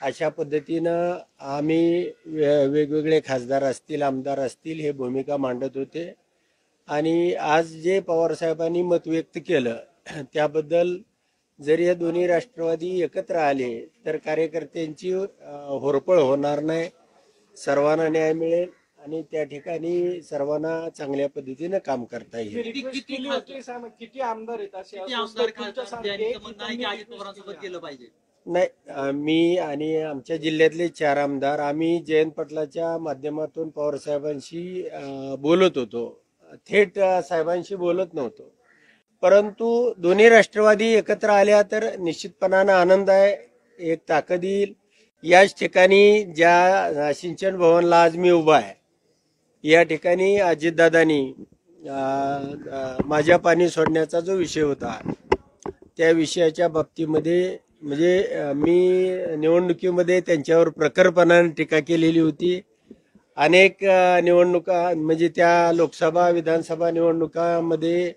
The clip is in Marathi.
अशा पद्धतीनं आम्ही वेगवेगळे खासदार असतील, आमदार असतील, हे भूमिका मांडत होते. आणि आज जे पवारसाहेबांनी मत व्यक्त केलं त्याबद्दल जर या दोन्ही राष्ट्रवादी एकत्र आले तर कार्यकर्त्यांची होरपळ होणार नाही, सर्वांना न्याय मिळेल आणि त्या ठिकाणी सर्वांना चांगल्या पद्धतीने काम करता येईल. किती आमदार आहेत असे केलं पाहिजे? नाही, मी आणि आमच्या जिल्ह्यातले 4 आमदार आम्ही जयंत पाटलाच्या माध्यमातून पवारसाहेबांशी बोलत होतो. थेट साहेबांशी बोलत नव्हतो, परंतु दोन्ही राष्ट्रवादी एकत्र आल्या तर निश्चितपणानं आनंद आहे, एक ताकद येईल. याच ठिकाणी ज्या सिंचन भवनला आज मी उभा आहे, या ठिकाणी अजितदादांनी माझ्या पाणी सोडण्याचा जो विषय होता त्या विषयाच्या बाबतीमध्ये म्हणजे मी निवडणुकीमध्ये त्यांच्यावर प्रखरपणाने टीका केलेली होती. अनेक निवडणुका म्हणजे त्या लोकसभा विधानसभा निवडणुकामध्ये